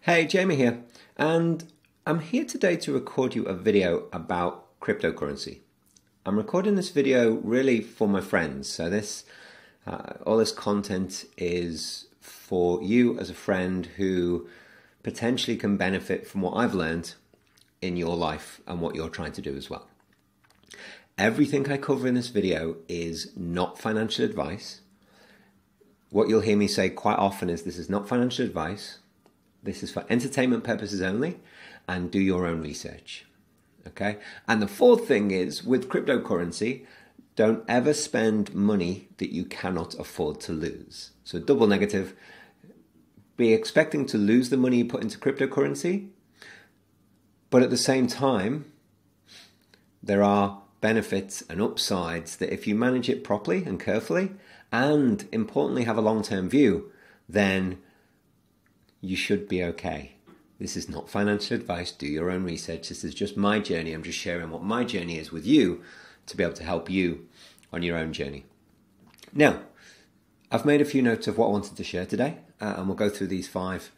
Hey, Jamie here, and I'm here today to record you a video about cryptocurrency. I'm recording this video really for my friends, so all this content is for you as a friend who potentially can benefit from what I've learned in your life and what you're trying to do as well. Everything I cover in this video is not financial advice. What you'll hear me say quite often is this is not financial advice. This is for entertainment purposes only, and do your own research. Okay? And the fourth thing is, with cryptocurrency, don't ever spend money that you cannot afford to lose. So double negative, be expecting to lose the money you put into cryptocurrency, but at the same time, there are benefits and upsides that if you manage it properly and carefully, and importantly have a long-term view, then you should be okay. This is not financial advice. Do your own research. This is just my journey. I'm just sharing what my journey is with you to be able to help you on your own journey. Now, I've made a few notes of what I wanted to share today, and we'll go through these 5.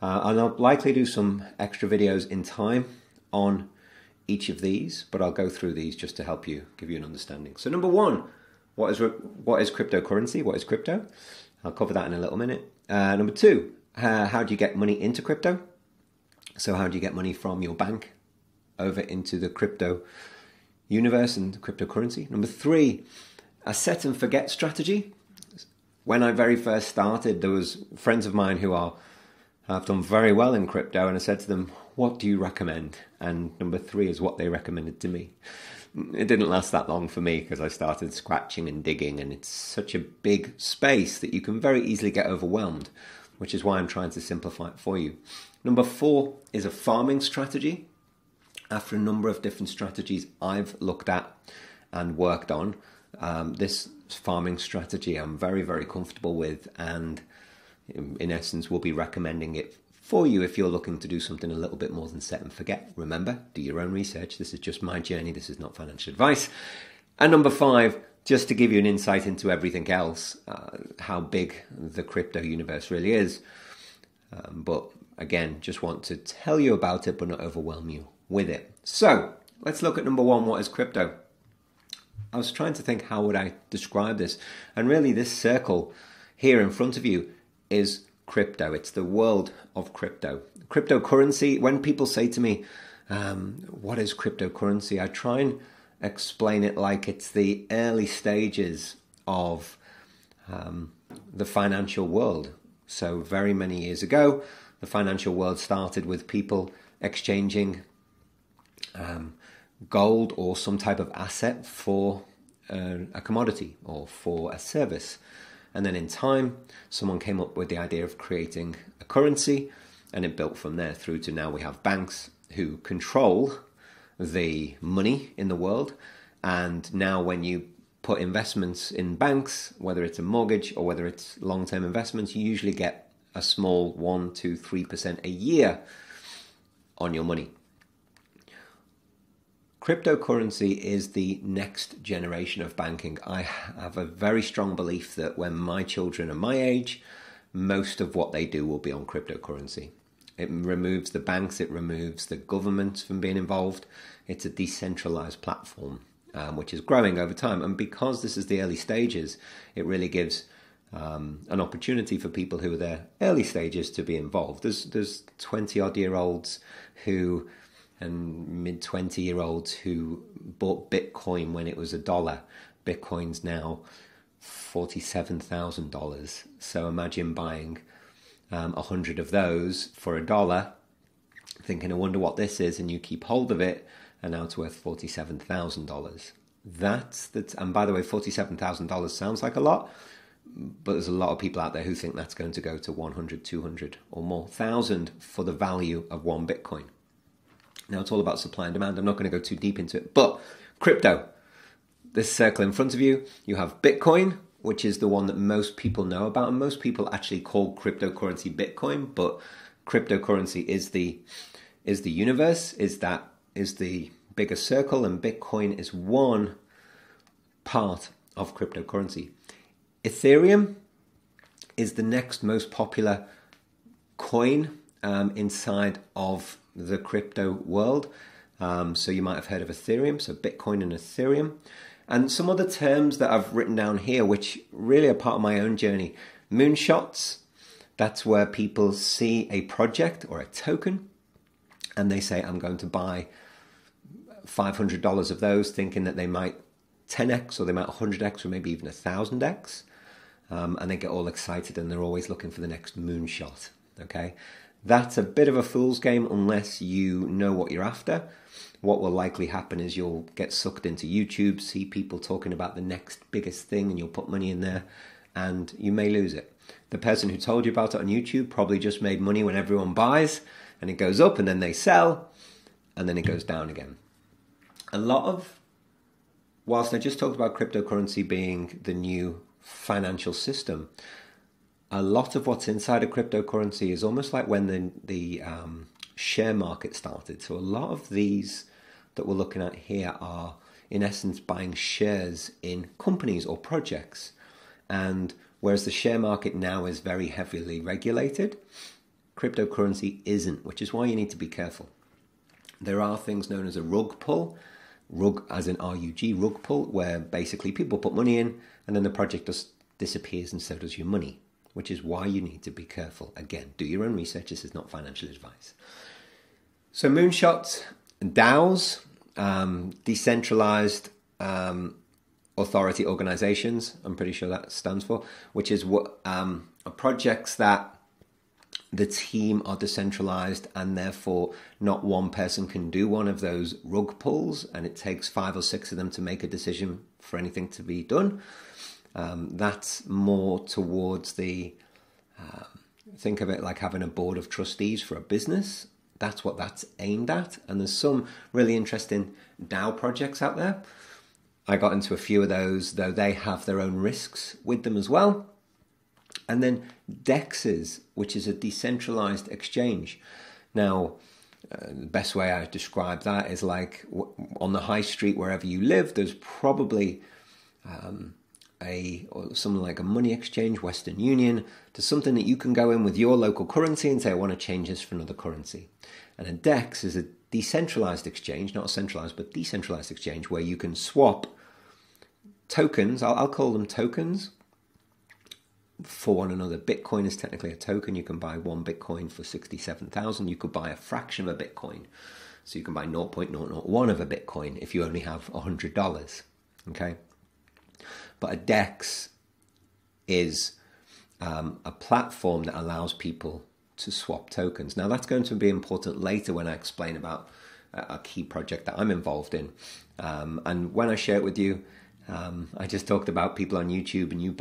And I'll likely do some extra videos in time on each of these, but I'll go through these just to help you, give you an understanding. So number 1, what is cryptocurrency? What is crypto? I'll cover that in a little minute. Number 2, how do you get money into crypto? So how do you get money from your bank over into the crypto universe and cryptocurrency? Number 3, a set and forget strategy. When I very first started, there was friends of mine who have done very well in crypto, and I said to them, what do you recommend? And number 3 is what they recommended to me. It didn't last that long for me because I started scratching and digging, and it's such a big space that you can very easily get overwhelmed, which is why I'm trying to simplify it for you. Number 4 is a farming strategy. After a number of different strategies I've looked at and worked on, this farming strategy I'm very, very comfortable with, and in essence will be recommending it for you if you're looking to do something a little bit more than set and forget. Remember, do your own research. This is just my journey. This is not financial advice. And number 5, just to give you an insight into everything else, how big the crypto universe really is. But again, just want to tell you about it, but not overwhelm you with it. So let's look at number 1, what is crypto? I was trying to think, how would I describe this? And really this circle here in front of you is crypto. It's the world of crypto. Cryptocurrency, when people say to me, what is cryptocurrency? I try and explain it like it's the early stages of the financial world. So very many years ago, the financial world started with people exchanging gold or some type of asset for a commodity or for a service. And then in time, someone came up with the idea of creating a currency, and it built from there through to now we have banks who control the money in the world. And now when you put investments in banks, whether it's a mortgage or whether it's long-term investments, you usually get a small 1, 2, 3% a year on your money. Cryptocurrency is the next generation of banking. I have a very strong belief that when my children are my age, most of what they do will be on cryptocurrency. It removes the banks, it removes the governments from being involved. It's a decentralized platform, which is growing over time. And because this is the early stages, it really gives an opportunity for people who are there early stages to be involved. There's 20-odd-year-olds who and mid-20-year-olds who bought Bitcoin when it was $1. Bitcoin's now $47,000. So imagine buying 100 of those for $1, thinking, I wonder what this is, and you keep hold of it, and now it's worth $47,000. And by the way, $47,000 sounds like a lot, but there's a lot of people out there who think that's going to go to 100, 200 or more thousand for the value of one Bitcoin. Now, it's all about supply and demand. I'm not going to go too deep into it. But crypto, this circle in front of you, you have Bitcoin, which is the one that most people know about. And most people actually call cryptocurrency Bitcoin. But cryptocurrency is the universe, is the bigger circle. And Bitcoin is one part of cryptocurrency. Ethereum is the next most popular coin inside of the crypto world. So you might have heard of Ethereum, so Bitcoin and Ethereum. And some other terms that I've written down here, which really are part of my own journey. Moonshots, that's where people see a project or a token and they say, I'm going to buy $500 of those, thinking that they might 10x or they might 100x or maybe even 1000x. And they get all excited and they're always looking for the next moonshot. Okay, that's a bit of a fool's game unless you know what you're after. What will likely happen is you'll get sucked into YouTube, see people talking about the next biggest thing, and you'll put money in there and you may lose it. The person who told you about it on YouTube probably just made money when everyone buys and it goes up and then they sell and then it goes down again. Whilst I just talked about cryptocurrency being the new financial system, a lot of what's inside of cryptocurrency is almost like when the share market started. So a lot of these that we're looking at here are, in essence, buying shares in companies or projects. And whereas the share market now is very heavily regulated, cryptocurrency isn't, which is why you need to be careful. There are things known as a rug pull, rug as in R-U-G, rug pull, where basically people put money in and then the project just disappears and so does your money, which is why you need to be careful. Again, do your own research. This is not financial advice. So moonshots, DAOs, decentralized authority organizations, I'm pretty sure that stands for, which is what projects that the team are decentralized and therefore not one person can do one of those rug pulls and it takes 5 or 6 of them to make a decision for anything to be done. That's more towards think of it like having a board of trustees for a business. That's what that's aimed at. And there's some really interesting DAO projects out there. I got into a few of those, though they have their own risks with them as well. And then DEXs, which is a decentralized exchange. Now, the best way I describe that is like on the high street, wherever you live, there's probably something like a money exchange, Western Union, to something that you can go in with your local currency and say, I want to change this for another currency. And a DEX is a decentralized exchange, not a centralized, but decentralized exchange where you can swap tokens, I'll call them tokens, for one another. Bitcoin is technically a token. You can buy 1 Bitcoin for 67,000. You could buy a fraction of a Bitcoin. So you can buy 0.001 of a Bitcoin if you only have $100. Okay. But a DEX is a platform that allows people to swap tokens. Now that's going to be important later when I explain about a key project that I'm involved in. And when I share it with you, I just talked about people on YouTube and you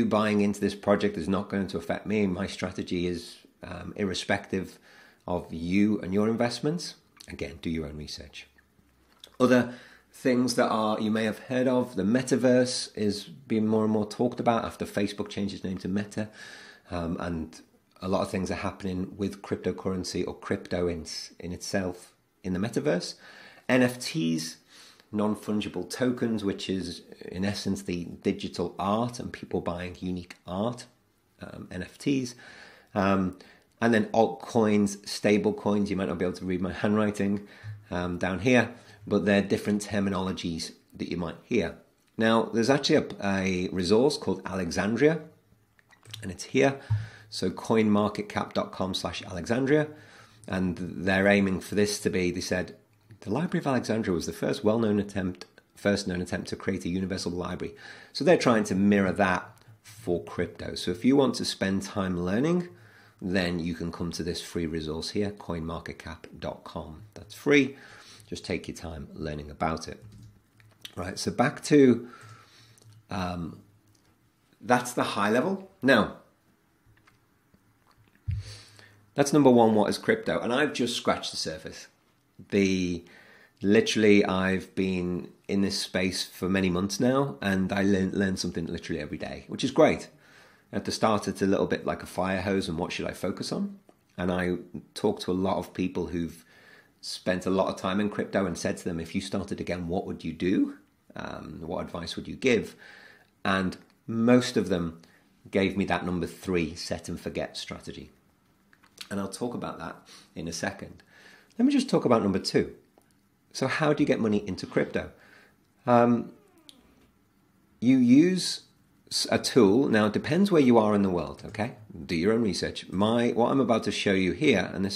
buying into this project is not going to affect me. My strategy is irrespective of you and your investments. Again, do your own research. Other things that you may have heard of, the metaverse is being more and more talked about after Facebook changed its name to Meta. And a lot of things are happening with cryptocurrency or crypto in itself in the metaverse. NFTs, non-fungible tokens, which is in essence the digital art and people buying unique art, NFTs. And then altcoins, stable coins. You might not be able to read my handwriting down here, but they're different terminologies that you might hear. Now, there's actually a resource called Alexandria, and it's here. So coinmarketcap.com/Alexandria. And they're aiming for this to be, they said, the Library of Alexandria was the first known attempt to create a universal library. So they're trying to mirror that for crypto. So if you want to spend time learning, then you can come to this free resource here, coinmarketcap.com. That's free. Just take your time learning about it. Right, so back to, that's the high level. Now, that's number one, what is crypto? And I've just scratched the surface. Literally, I've been in this space for many months now, and I learn something literally every day, which is great. At the start, it's a little bit like a fire hose, and what should I focus on? And I talk to a lot of people who've spent a lot of time in crypto and said to them, if you started again, what would you do? What advice would you give? And most of them gave me that number 3, set and forget strategy. And I'll talk about that in a second. Let me just talk about number 2. So how do you get money into crypto? You use a tool. Now, it depends where you are in the world, okay? Do your own research. What I'm about to show you here, and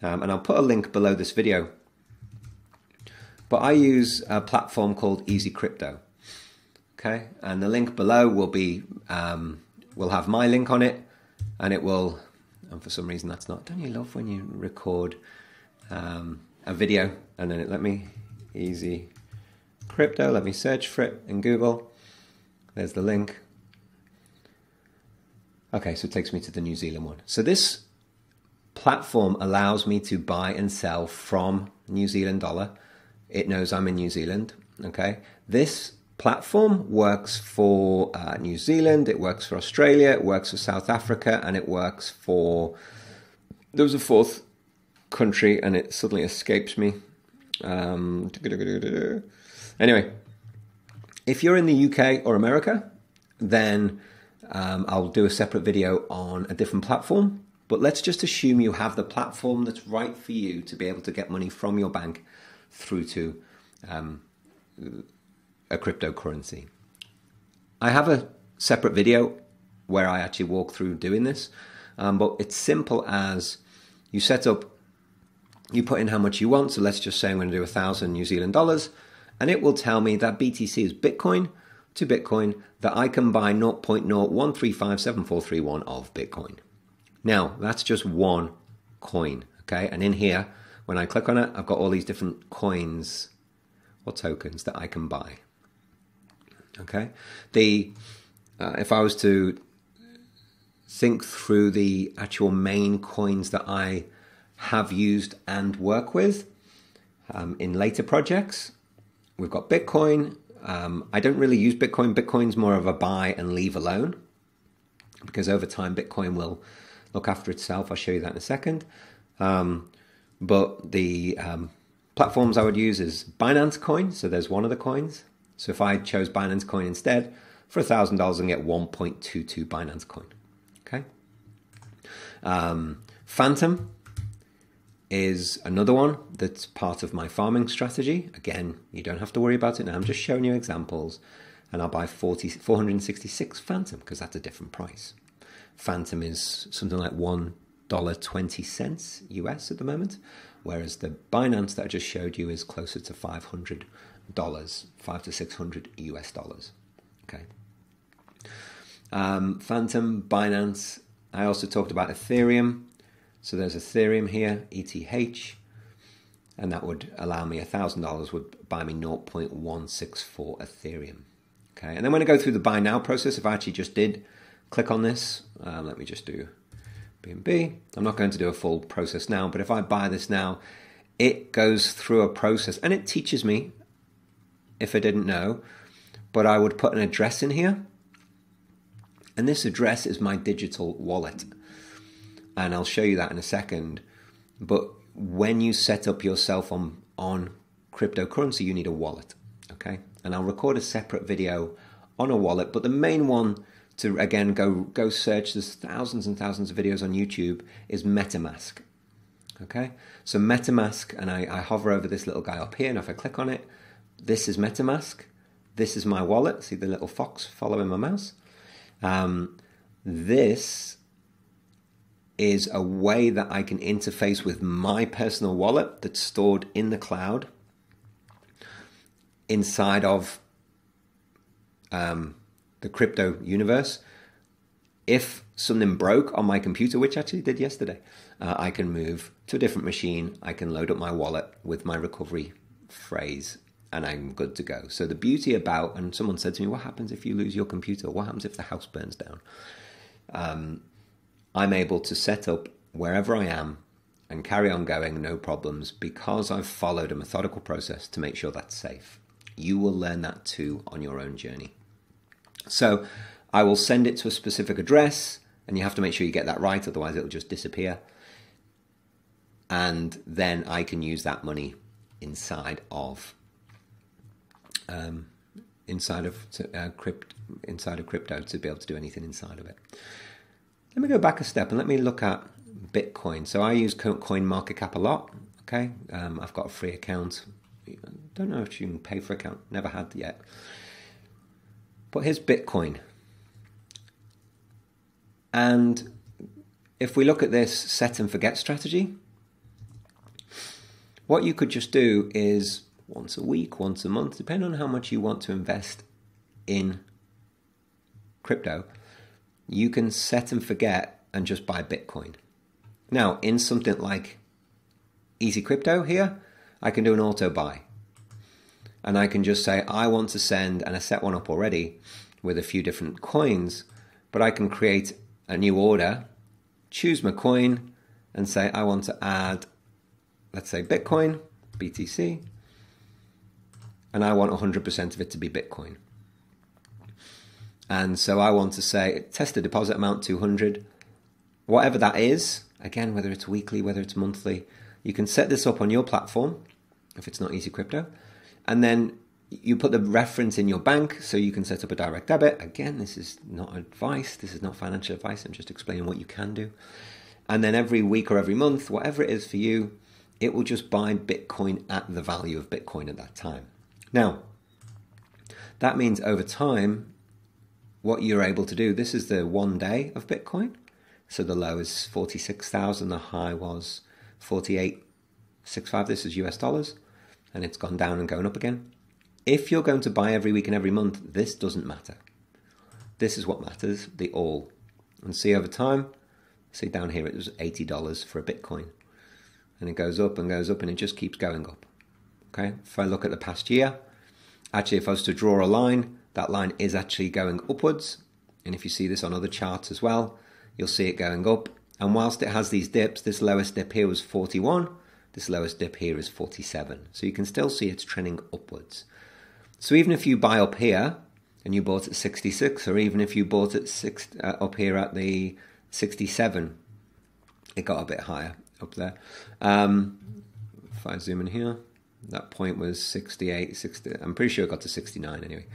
I'll put a link below this video, but I use a platform called Easy Crypto, okay? And the link below will be, will have my link on it, and it will, and for some reason that's not, don't you love when you record a video and then let me, Easy Crypto, let me search for it in Google. There's the link. Okay, so it takes me to the New Zealand one. So this platform allows me to buy and sell from New Zealand dollar. It knows I'm in New Zealand, okay? This platform works for New Zealand, it works for Australia, it works for South Africa, and it works for, there was a fourth country and it suddenly escapes me. Anyway, if you're in the UK or America, then I'll do a separate video on a different platform. But let's just assume you have the platform that's right for you to be able to get money from your bank through to a cryptocurrency. I have a separate video where I actually walk through doing this, but it's simple as you set up, you put in how much you want. So let's just say I'm going to do 1,000 New Zealand dollars, and it will tell me that BTC is Bitcoin to Bitcoin, that I can buy 0.01357431 of Bitcoin. Now, that's just one coin, okay? And in here, when I click on it, I've got all these different coins or tokens that I can buy, okay? If I was to think through the actual main coins that I have used and work with in later projects, we've got Bitcoin. I don't really use Bitcoin. Bitcoin's more of a buy and leave alone, because over time Bitcoin will look after itself. I'll show you that in a second. But the platforms I would use is Binance Coin. So there's one of the coins. So if I chose Binance Coin instead, for $1,000 I can get 1.22 Binance Coin. Okay. Phantom is another one that's part of my farming strategy. Again, you don't have to worry about it now. I'm just showing you examples, and I'll buy 466 Phantom because that's a different price. Phantom is something like $1.20 US at the moment, whereas the Binance that I just showed you is closer to $500, $500 to $600 US dollars. Okay. Phantom, Binance. I also talked about Ethereum. So there's Ethereum here, ETH, and that would allow me $1,000 would buy me 0.164 Ethereum. Okay, and then when I go through the buy now process, if I actually just did click on this, let me just do BNB. I'm not going to do a full process now, but if I buy this now, it goes through a process and it teaches me, if I didn't know, but I would put an address in here, and this address is my digital wallet. And I'll show you that in a second. But when you set up yourself on cryptocurrency, you need a wallet, okay? And I'll record a separate video on a wallet. But the main one to, again, go search, there's thousands and thousands of videos on YouTube, is Metamask, okay? So Metamask, and I hover over this little guy up here, and if I click on it, this is Metamask. This is my wallet. See the little fox following my mouse? This is a way that I can interface with my personal wallet that's stored in the cloud inside of the crypto universe. If something broke on my computer, which actually did yesterday, I can move to a different machine. I can load up my wallet with my recovery phrase, and I'm good to go. So the beauty about, and someone said to me, what happens if you lose your computer? What happens if the house burns down? I'm able to set up wherever I am and carry on going, no problems, because I've followed a methodical process to make sure that's safe. You will learn that too on your own journey. So I will send it to a specific address, and you have to make sure you get that right, otherwise it'll just disappear. And then I can use that money inside of crypto to be able to do anything inside of it. Let me go back a step and let me look at Bitcoin. So I use CoinMarketCap a lot. Okay, I've got a free account. I don't know if you can pay for account. Never had yet. But here's Bitcoin. And if we look at this set and forget strategy, what you could just do is once a week, once a month, depending on how much you want to invest in crypto, you can set and forget and just buy Bitcoin. Now, in something like Easy Crypto here, I can do an auto buy. And I can just say, I want to send, and I set one up already with a few different coins, but I can create a new order, choose my coin, and say, I want to add, let's say Bitcoin, BTC, and I want 100% of it to be Bitcoin. And so I want to say, test the deposit amount 200, whatever that is, again, whether it's weekly, whether it's monthly, you can set this up on your platform, if it's not Easy Crypto, and then you put the reference in your bank so you can set up a direct debit. Again, this is not advice, this is not financial advice, I'm just explaining what you can do. And then every week or every month, whatever it is for you, it will just buy Bitcoin at the value of Bitcoin at that time. Now, that means over time, what you're able to do, this is the 1 day of Bitcoin. So the low is 46,000, the high was 48.65. This is US dollars, and it's gone down and going up again. If you're going to buy every week and every month, this doesn't matter. This is what matters, the all. And see over time, see down here, it was $80 for a Bitcoin. And it goes up and goes up, and it just keeps going up. Okay, if I look at the past year, actually if I was to draw a line, that line is actually going upwards. And if you see this on other charts as well, you'll see it going up. And whilst it has these dips, this lowest dip here was 41. This lowest dip here is 47. So you can still see it's trending upwards. So even if you buy up here and you bought at 66, or even if you bought at up here at the 67, it got a bit higher up there. If I zoom in here, that point was 68, 60. I'm pretty sure it got to 69 anyway.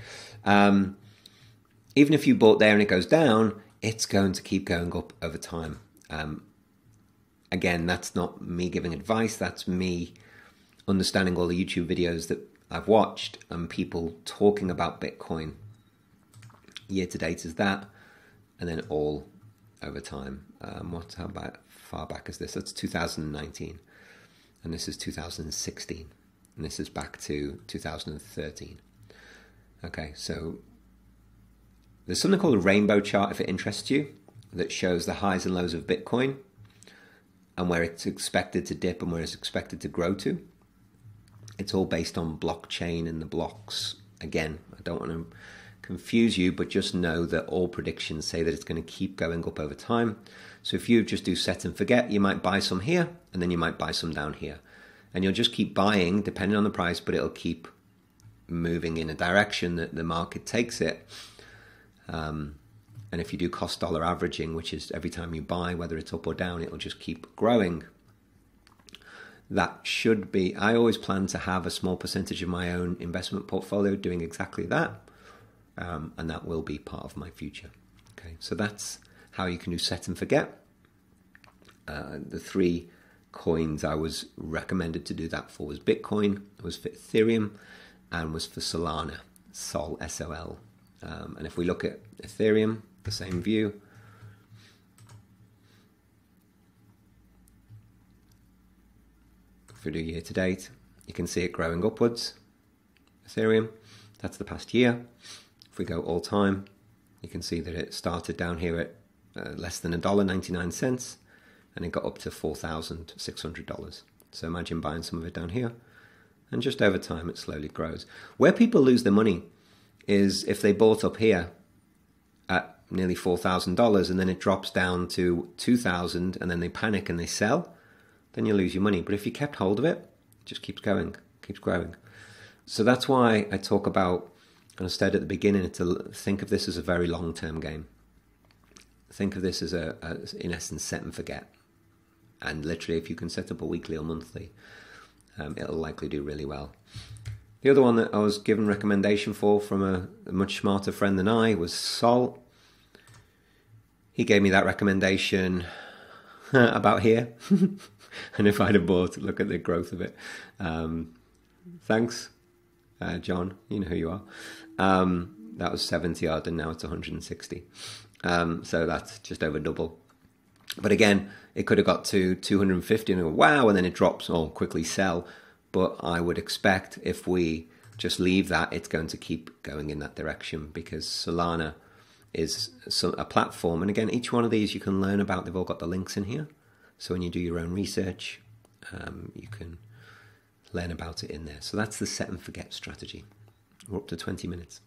Even if you bought there and it goes down, it's going to keep going up over time. Again, that's not me giving advice. That's me understanding all the YouTube videos that I've watched and people talking about Bitcoin. Year to date is that, and then all over time. How far back is this? That's 2019, and this is 2016, and this is back to 2013. Okay, so there's something called a rainbow chart, if it interests you, that shows the highs and lows of Bitcoin and where it's expected to dip and where it's expected to grow to. It's all based on blockchain and the blocks. Again, I don't want to confuse you, but just know that all predictions say that it's going to keep going up over time. So if you just do set and forget, you might buy some here and then you might buy some down here. And you'll just keep buying depending on the price, but it'll keep moving in a direction that the market takes it. And if you do cost dollar averaging, which is every time you buy, whether it's up or down, it'll just keep growing. That should be, I always plan to have a small percentage of my own investment portfolio doing exactly that. And that will be part of my future. Okay, so that's how you can do set and forget. The 3 coins I was recommended to do that for was Bitcoin, was for Ethereum, and was for Solana, Sol, S-O-L. And if we look at Ethereum, the same view. If we do year to date, you can see it growing upwards. Ethereum, that's the past year. If we go all time, you can see that it started down here at less than $1.99, and it got up to $4,600. So imagine buying some of it down here, and just over time it slowly grows. Where people lose their money is if they bought up here at nearly $4,000 and then it drops down to $2,000 and then they panic and they sell, then you lose your money. But if you kept hold of it, it just keeps going, keeps growing. So that's why I talk about, and I said at the beginning, to think of this as a very long-term game. Think of this as in essence, set and forget. And literally, if you can set up a weekly or monthly, it'll likely do really well. The other one that I was given recommendation for from a much smarter friend than I was Sol. He gave me that recommendation about here. And if I'd have bought, look at the growth of it. Thanks, John. You know who you are. That was 70 odd, and now it's 160. So that's just over double. But again, it could have got to 250 and go, wow, and then it drops, or quickly sell. But I would expect if we just leave that, it's going to keep going in that direction, because Solana is a platform. And again, each one of these you can learn about. They've all got the links in here. So when you do your own research, you can learn about it in there. So that's the set and forget strategy. We're up to 20 minutes.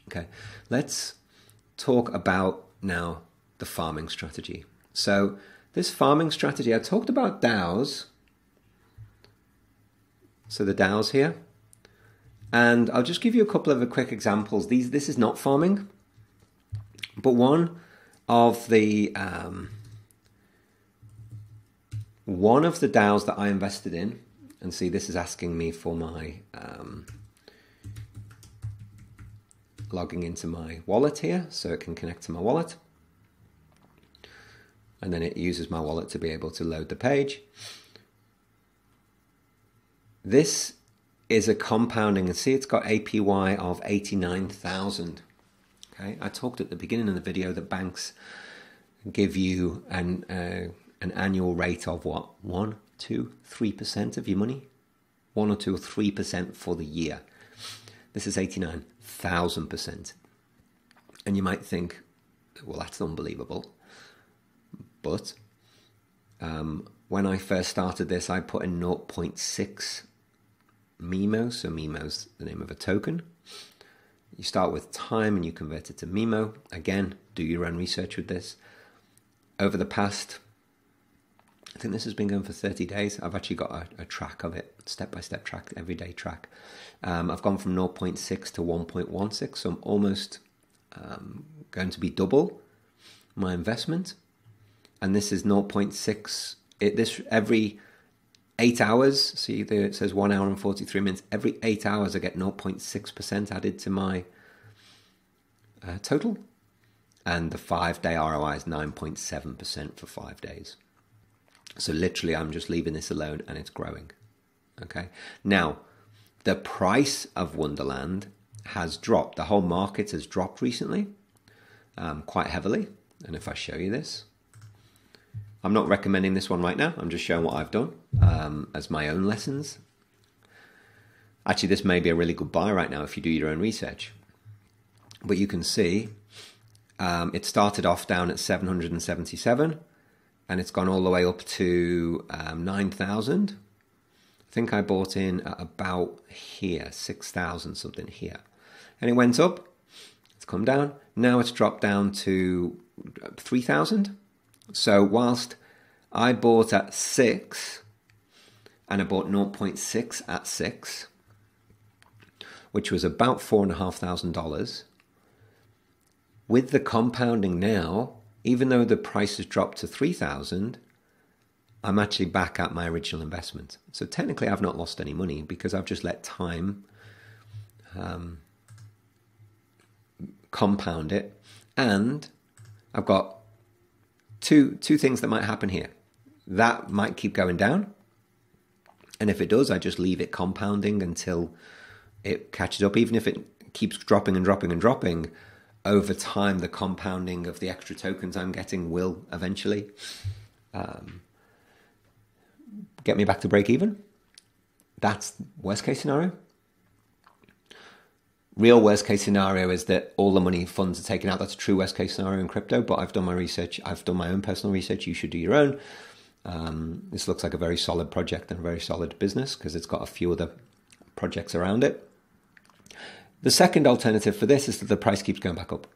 Okay, let's talk about now the farming strategy. So this farming strategy, I talked about DAOs. So the DAOs here. And I'll just give you a couple of quick examples. This is not farming, but one of the DAOs that I invested in, and see, this is asking me for my logging into my wallet here, so it can connect to my wallet. And then it uses my wallet to be able to load the page. This is a compounding, and see, it's got APY of 89,000. Okay, I talked at the beginning of the video that banks give you an annual rate of what? 1, 2, 3% of your money? 1 or 2 or 3% for the year. This is 89,000%. And you might think, well, that's unbelievable. But when I first started this, I put in 0.6 Memo. So Memo's the name of a token. You start with time and you convert it to Memo. Again, do your own research with this. Over the past, I think this has been going for 30 days. I've actually got a track of it, step-by-step track, everyday track. I've gone from 0.6 to 1.16, so I'm almost going to be double my investment. And this is 0.6. This every 8 hours, see there it says 1 hour and 43 minutes. Every 8 hours I get 0.6% added to my total. And the 5-day ROI is 9.7% for 5 days. So literally I'm just leaving this alone and it's growing. Okay. Now, the price of Wonderland has dropped. The whole market has dropped recently, quite heavily. And if I show you this, I'm not recommending this one right now. I'm just showing what I've done as my own lessons. Actually, this may be a really good buy right now if you do your own research. But you can see it started off down at 777 and it's gone all the way up to 9,000. I think I bought in at about here, 6,000 something here. And it went up, it's come down. Now it's dropped down to 3,000. So whilst I bought at 6 and I bought 0.6 at 6, which was about $4,500, with the compounding now, even though the price has dropped to 3,000, I'm actually back at my original investment. So technically I've not lost any money because I've just let time compound it. And I've got two things that might happen here. That might keep going down. And if it does, I just leave it compounding until it catches up. Even if it keeps dropping and dropping and dropping, over time, the compounding of the extra tokens I'm getting will eventually get me back to break even. That's worst case scenario. Real worst case scenario is that all the money funds are taken out. That's a true worst case scenario in crypto, but I've done my research. I've done my own personal research. You should do your own. This looks like a very solid project and a very solid business because it's got a few other projects around it. The second alternative for this is that the price keeps going back up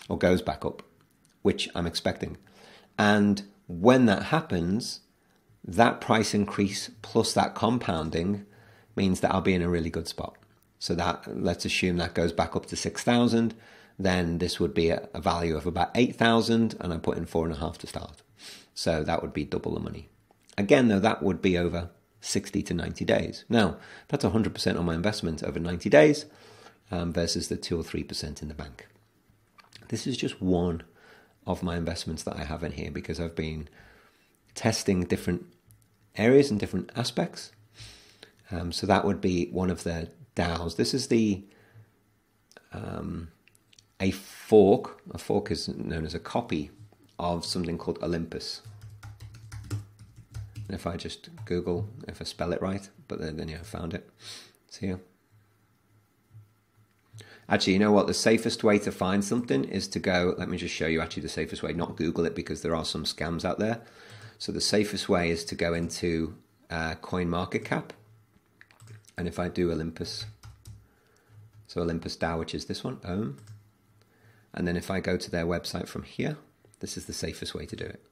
or goes back up, which I'm expecting. And when that happens, that price increase plus that compounding means that I'll be in a really good spot. So that, let's assume that goes back up to 6,000, then this would be a value of about 8,000 and I put in 4.5 to start. So that would be double the money. Again, though, that would be over 60 to 90 days. Now, that's 100% on my investment over 90 days versus the 2 or 3% in the bank. This is just one of my investments that I have in here because I've been testing different areas and different aspects. So that would be one of the DAOs. This is the a fork. A fork is known as a copy of something called Olympus. And if I just Google, if I spell it right, but then yeah, I found it. It's here. Actually, you know what? The safest way to find something is to go, let me just show you actually the safest way, not Google it because there are some scams out there. So the safest way is to go into CoinMarketCap. And if I do Olympus, so Olympus DAO, which is this one, and then if I go to their website from here, this is the safest way to do it.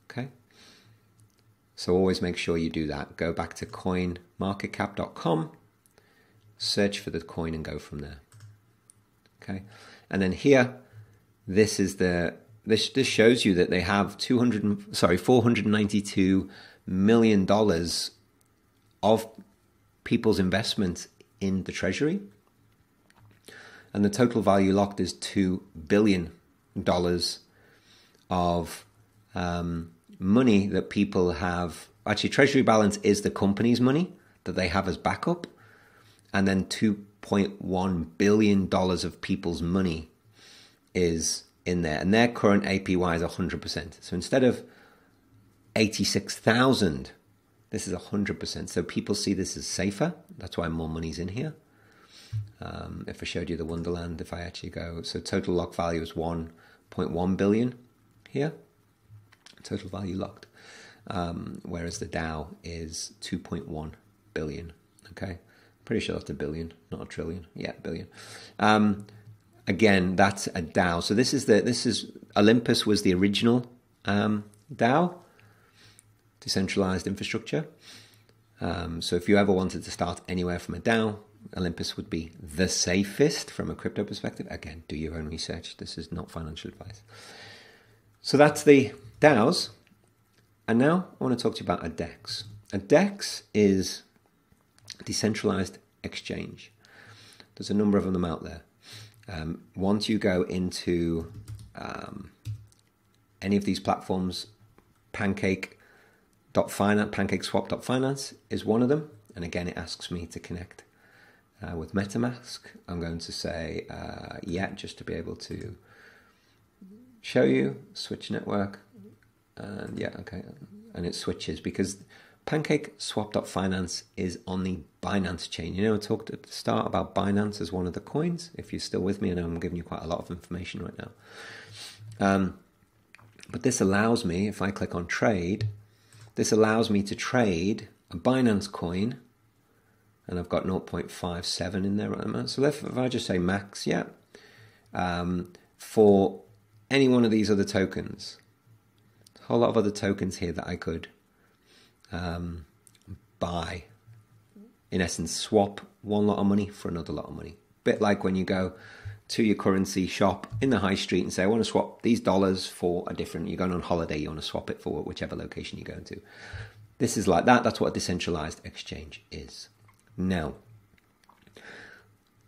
Okay. So always make sure you do that. Go back to coinmarketcap.com, search for the coin and go from there. Okay. And then here, this is this shows you that they have $492 million of people's investment in the treasury. And the total value locked is $2 billion of money that people have. Actually, treasury balance is the company's money that they have as backup. And then $2.1 billion of people's money is in there. And their current APY is 100%. So instead of 86,000, this is 100%. So people see this as safer. That's why more money's in here. If I showed you the Wonderland, if I actually go, so total lock value is 1.1 billion here. Total value locked. Whereas the DAO is 2.1 billion. Okay. Pretty sure that's a billion, not a trillion. Yeah, billion. Again, that's a DAO. So this is Olympus was the original DAO, decentralized infrastructure. So if you ever wanted to start anywhere from a DAO, Olympus would be the safest from a crypto perspective. Again, do your own research. This is not financial advice. So that's the DAOs. And now I want to talk to you about a DEX. A DEX is a decentralized exchange. There's a number of them out there. Once you go into any of these platforms, PancakeSwap.finance is one of them. And again, it asks me to connect with Metamask. I'm going to say, yeah, just to be able to show you, switch network. And yeah, okay. And it switches because PancakeSwap.finance is on the Binance chain. You know, I talked at the start about Binance as one of the coins. If you're still with me, I know I'm giving you quite a lot of information right now. But this allows me, if I click on trade, this allows me to trade a Binance coin. And I've got 0.57 in there right now. So if I just say max, yeah, for any one of these other tokens, a whole lot of other tokens here that I could buy. In essence, swap one lot of money for another lot of money. Bit like when you go to your currency shop in the high street and say, I want to swap these dollars for a different, you're going on holiday, you want to swap it for whichever location you're going to. This is like that. That's what a decentralized exchange is. Now,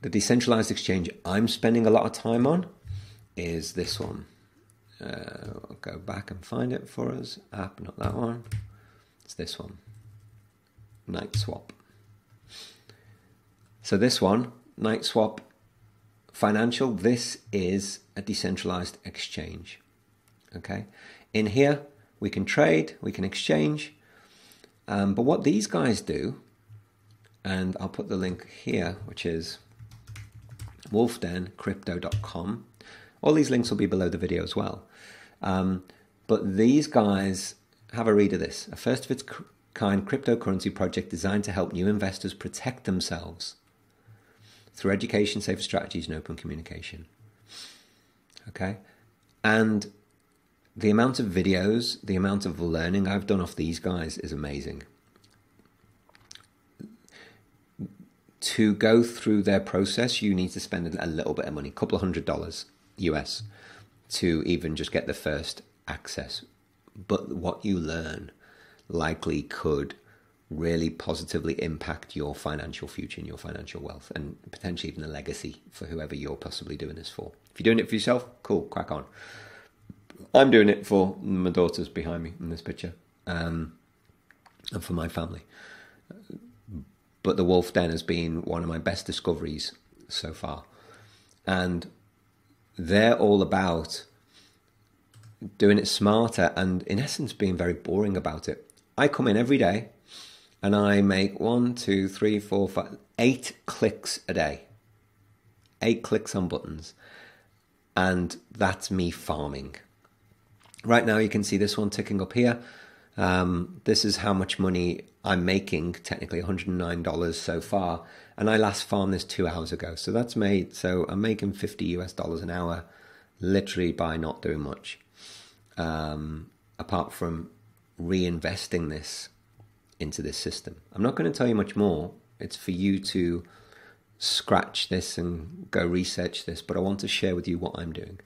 the decentralized exchange I'm spending a lot of time on is this one. I'll go back and find it for us. App, not that one. It's this one. NightSwap. So this one, NightSwap Financial, this is a decentralized exchange. Okay. In here, we can trade, we can exchange. But what these guys do, and I'll put the link here, which is wolfdencrypto.com. All these links will be below the video as well. But these guys, have a read of this. A first of its kind cryptocurrency project designed to help new investors protect themselves through education, safer strategies, and open communication. Okay? And the amount of videos, the amount of learning I've done off these guys is amazing. To go through their process, you need to spend a little bit of money, a couple of $100 US, to even just get the first access. But what you learn likely could really positively impact your financial future and your financial wealth, and potentially even a legacy for whoever you're possibly doing this for. If you're doing it for yourself, cool, crack on. I'm doing it for my daughters behind me in this picture, and for my family. But the Wolf Den has been one of my best discoveries so far. And they're all about doing it smarter and, in essence, being very boring about it. I come in every day and I make 1, 2, 3, 4, 5, 8 clicks a day. 8 clicks on buttons. And that's me farming. Right now you can see this one ticking up here. This is how much money I'm making, technically $109 so far. And I last farmed this 2 hours ago. So that's made, so I'm making $50 US an hour, literally by not doing much. Apart from reinvesting this into this system. I'm not going to tell you much more. It's for you to scratch this and go research this, but I want to share with you what I'm doing.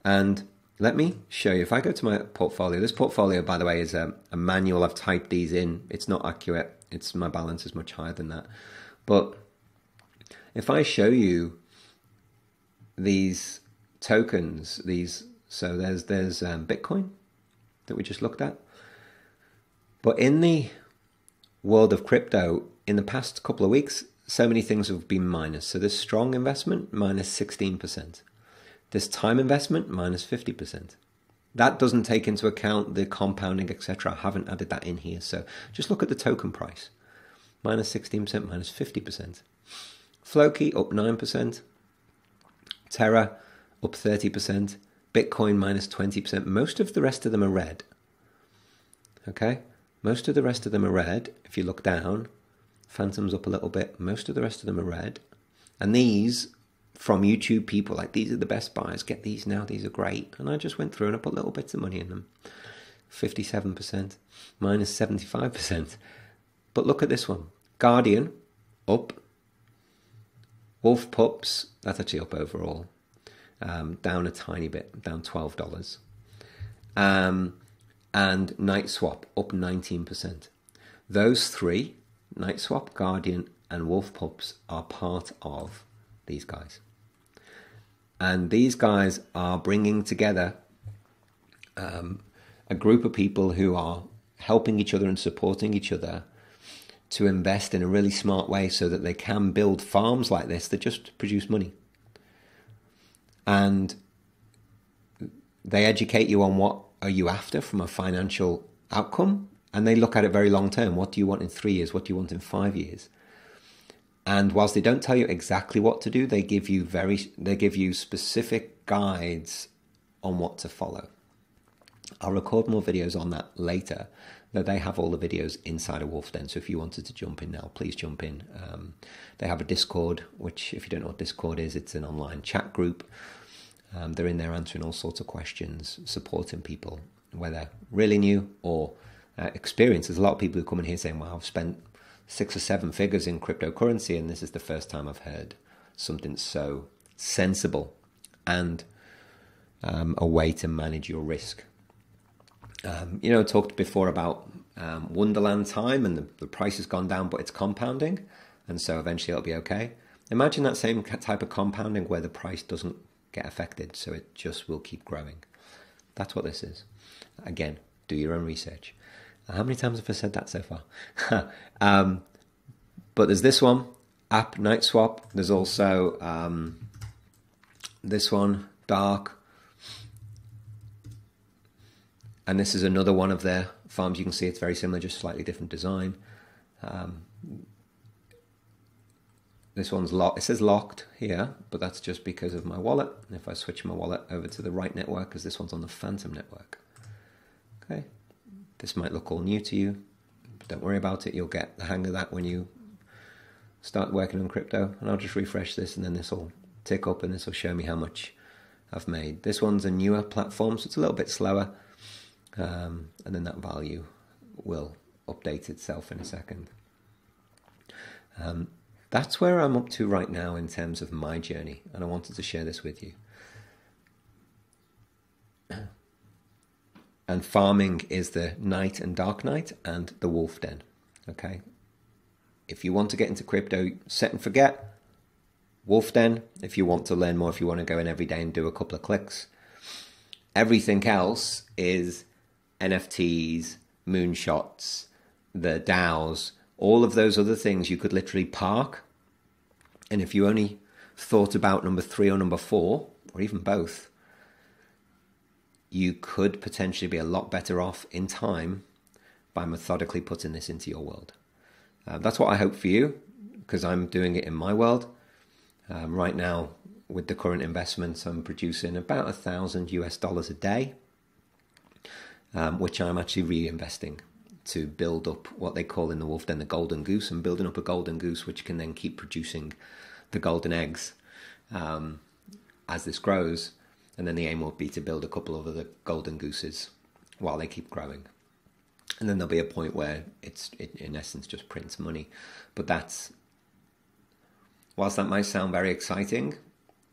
And let me show you. If I go to my portfolio, this portfolio, by the way, is a manual. I've typed these in. It's not accurate. My balance is much higher than that. But if I show you these tokens, so there's Bitcoin that we just looked at. But in the world of crypto, in the past couple of weeks, so many things have been minus. So this strong investment, minus 16%. This time investment, minus 50%. That doesn't take into account the compounding, etc. I haven't added that in here. So just look at the token price. Minus 16%, minus 50%. Floki up 9%. Terra up 30%. Bitcoin minus 20%. Most of the rest of them are red. Okay? Most of the rest of them are red. If you look down, Phantom's up a little bit. Most of the rest of them are red. And these, from YouTube people, like, these are the best buys. Get these now. These are great. And I just went through and I put little bits of money in them. 57%, minus 75%. But look at this one. Guardian, up. Wolf Pups, that's actually up overall. Down a tiny bit, down $12. And Night Swap, up 19%. Those three, Night Swap, Guardian, and Wolf Pups, are part of these guys. And these guys are bringing together a group of people who are helping each other and supporting each other to invest in a really smart way so that they can build farms like this that just produce money. And they educate you on what are you after from a financial outcome, and they look at it very long term. What do you want in 3 years? What do you want in 5 years? And whilst they don't tell you exactly what to do, they give you specific guides on what to follow. I'll record more videos on that later. Though they have all the videos inside of Wolf Den, so if you wanted to jump in now, please jump in. They have a Discord, which, if you don't know what Discord is, it's an online chat group. They're in there answering all sorts of questions, supporting people, whether really new or experienced. There's a lot of people who come in here saying, well, I've spent 6 or 7 figures in cryptocurrency, and this is the first time I've heard something so sensible and a way to manage your risk. I talked before about Wonderland time, and the price has gone down, but it's compounding, and so eventually it'll be okay. Imagine that same type of compounding where the price doesn't get affected, so it just will keep growing. That's what this is. Again, do your own research. How many times have I said that so far? But there's this one, App Night Swap. There's also this one, Dark. And this is another one of their farms. You can see it's very similar, just slightly different design. This one's locked. It says locked here, but that's just because of my wallet. If I switch my wallet over to the right network, because this one's on the Phantom network. Okay, this might look all new to you, but don't worry about it. You'll get the hang of that when you start working on crypto. And I'll just refresh this, and then this will tick up, and this will show me how much I've made. This one's a newer platform, so it's a little bit slower. And then that value will update itself in a second. That's where I'm up to right now in terms of my journey, and I wanted to share this with you. And farming is the night and dark night and the Wolf Den. Okay, if you want to get into crypto, set and forget Wolf Den. If you want to learn more, if you want to go in every day and do a couple of clicks, Everything else is NFTs, moonshots, the DAOs, all of those other things you could literally park. And if you only thought about number 3 or number 4, or even both, you could potentially be a lot better off in time by methodically putting this into your world. That's what I hope for you, because I'm doing it in my world. Right now, with the current investments, I'm producing about $1,000 a day, which I'm actually reinvesting to build up what they call in the wolf den the golden goose. I'm building up a golden goose which can then keep producing the golden eggs as this grows. And then the aim will be to build a couple of other golden gooses while they keep growing. And then there'll be a point where it in essence just prints money. But whilst that might sound very exciting,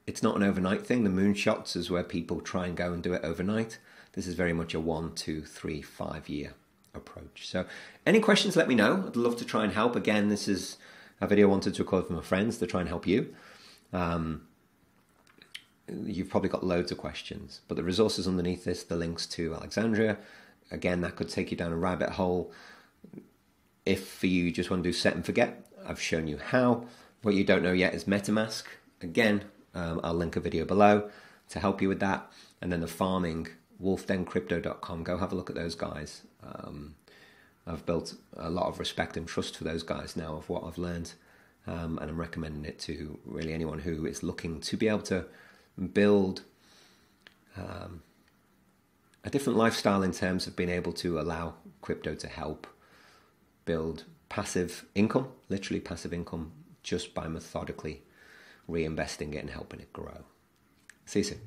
it's not an overnight thing. The moonshots is where people try and go and do it overnight. This is very much a 1, 2, 3, 5 year approach. So any questions, let me know. I'd love to try and help. Again, this is a video I wanted to record for my friends to try and help you. You've probably got loads of questions, but the resources underneath this, the links to Alexandria, again, that could take you down a rabbit hole. If you just want to do set and forget, I've shown you how. What you don't know yet is Metamask. Again, I'll link a video below to help you with that. And then the farming, wolfdencrypto.com. Go have a look at those guys. I've built a lot of respect and trust for those guys now of what I've learned. And I'm recommending it to really anyone who is looking to be able to build a different lifestyle in terms of being able to allow crypto to help build passive income, literally passive income, just by methodically reinvesting it and helping it grow. See you soon.